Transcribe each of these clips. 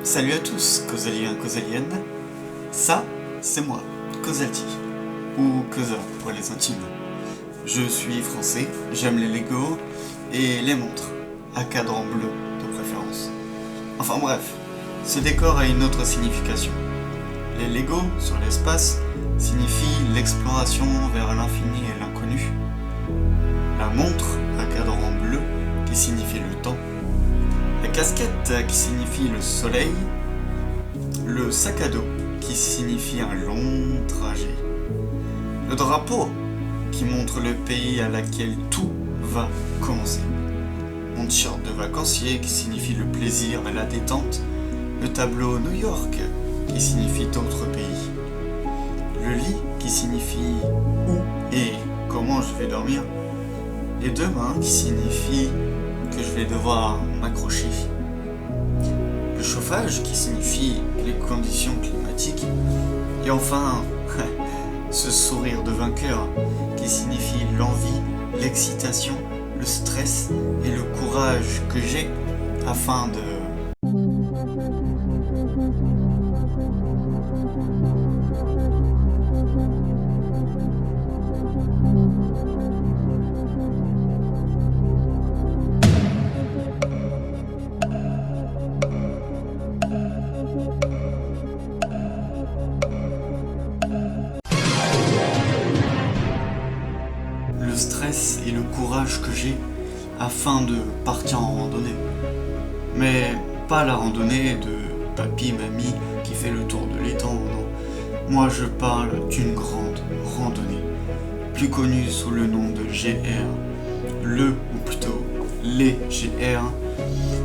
Salut à tous, Causaliens, Causaliennes. Ça, c'est moi, Causalti, ou Causa pour les intimes. Je suis français, j'aime les Lego et les montres, à cadran bleu de préférence. Enfin bref, ce décor a une autre signification. Les Lego sur l'espace signifient l'exploration vers l'infini et l'inconnu. La montre à cadran bleu qui signifie le temps. La casquette qui signifie le soleil. Le sac à dos qui signifie un long trajet. Le drapeau qui montre le pays à laquelle tout va commencer. Mon t-shirt de vacancier qui signifie le plaisir et la détente. Le tableau New York qui signifie d'autres pays. Le lit qui signifie où et comment je vais dormir. Et demain qui signifie que je vais devoir m'accrocher. Le chauffage qui signifie les conditions climatiques. Et enfin, ce sourire de vainqueur qui signifie l'envie, l'excitation, le stress et le courage que j'ai afin de... le stress et le courage que j'ai afin de partir en randonnée. Mais pas la randonnée de papy, mamie qui fait le tour de l'étang, non. Moi je parle d'une grande randonnée, plus connue sous le nom de GR. Ou plutôt les GR,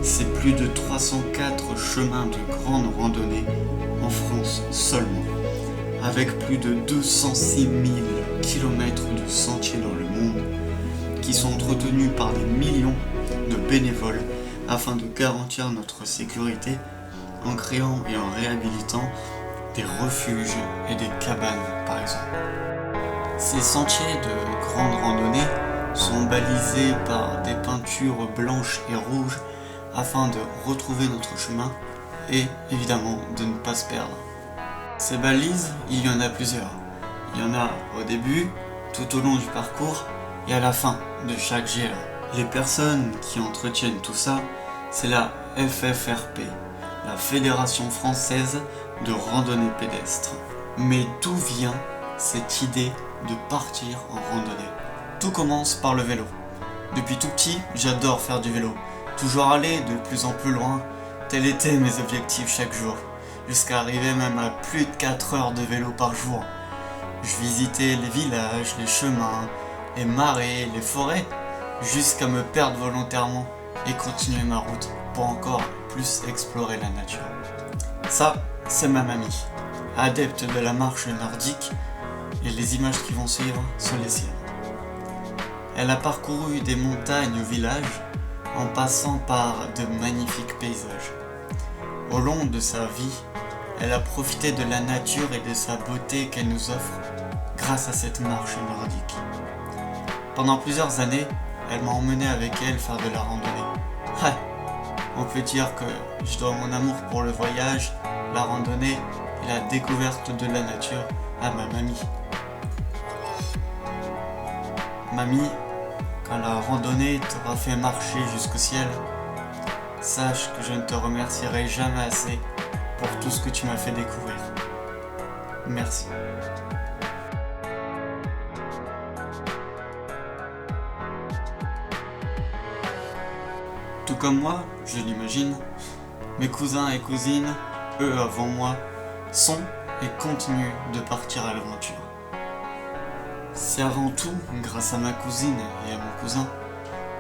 c'est plus de 304 chemins de grande randonnée en France seulement, avec plus de 206 000 km de sentiers dans le monde, qui sont entretenus par des millions de bénévoles afin de garantir notre sécurité en créant et en réhabilitant des refuges et des cabanes par exemple. Ces sentiers de grande randonnée sont balisés par des peintures blanches et rouges afin de retrouver notre chemin et évidemment de ne pas se perdre. Ces balises, il y en a plusieurs. Il y en a au début, tout au long du parcours et à la fin de chaque GR. Les personnes qui entretiennent tout ça, c'est la FFRP, la Fédération Française de Randonnée Pédestre. Mais d'où vient cette idée de partir en randonnée? Tout commence par le vélo. Depuis tout petit, j'adore faire du vélo. Toujours aller de plus en plus loin, tels étaient mes objectifs chaque jour. Jusqu'à arriver même à plus de 4 heures de vélo par jour. Je visitais les villages, les chemins, les marais, les forêts, jusqu'à me perdre volontairement et continuer ma route pour encore plus explorer la nature. Ça, c'est ma mamie, adepte de la marche nordique, et les images qui vont suivre sont les siennes. Elle a parcouru des montagnes au village en passant par de magnifiques paysages. Au long de sa vie, elle a profité de la nature et de sa beauté qu'elle nous offre grâce à cette marche nordique. Pendant plusieurs années, elle m'a emmené avec elle faire de la randonnée. Ouais, on peut dire que je dois mon amour pour le voyage, la randonnée et la découverte de la nature à ma mamie. Mamie, quand la randonnée t'aura fait marcher jusqu'au ciel, sache que je ne te remercierai jamais assez pour tout ce que tu m'as fait découvrir. Merci. Tout comme moi, je l'imagine, mes cousins et cousines, eux avant moi, sont et continuent de partir à l'aventure. C'est avant tout grâce à ma cousine et à mon cousin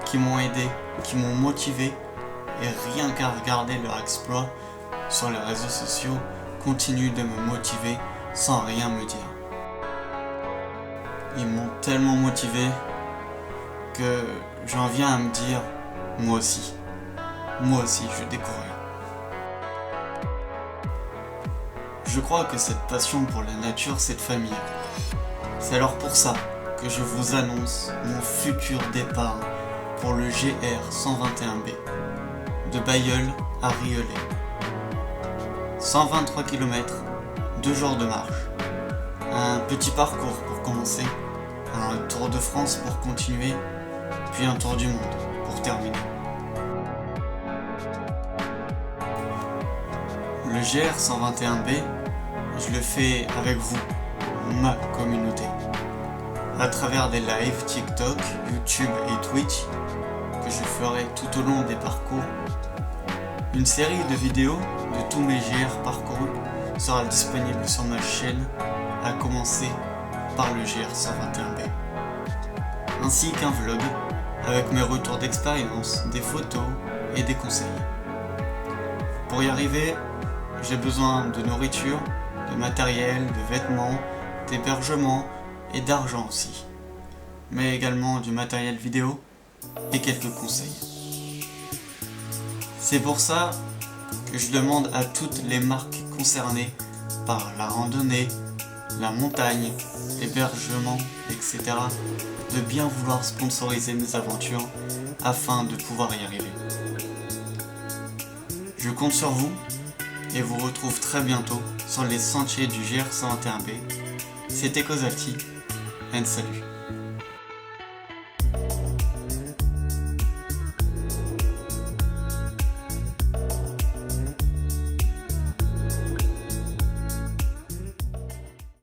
qui m'ont aidé, qui m'ont motivé, et rien qu'à regarder leur exploit sur les réseaux sociaux continuent de me motiver sans rien me dire. Ils m'ont tellement motivé que j'en viens à me dire moi aussi je vais découvrir. Je crois que cette passion pour la nature, c'est de famille. C'est alors pour ça que je vous annonce mon futur départ pour le GR 121B de Bailleul à Rieulay. 123 km, 2 jours de marche. Un petit parcours pour commencer, un tour de France pour continuer, puis un tour du monde pour terminer. Le GR 121B, je le fais avec vous, ma communauté. À travers des lives TikTok, YouTube et Twitch que je ferai tout au long des parcours. Une série de vidéos de tous mes GR parcourus sera disponible sur ma chaîne, à commencer par le GR 121B. Ainsi qu'un vlog avec mes retours d'expérience, des photos et des conseils. Pour y arriver, j'ai besoin de nourriture, de matériel, de vêtements, d'hébergement et d'argent aussi. Mais également du matériel vidéo et quelques conseils. C'est pour ça que je demande à toutes les marques concernées par la randonnée, la montagne, l'hébergement, etc. de bien vouloir sponsoriser mes aventures afin de pouvoir y arriver. Je compte sur vous et vous retrouve très bientôt sur les sentiers du GR 121B. C'était Cosalti, and salut.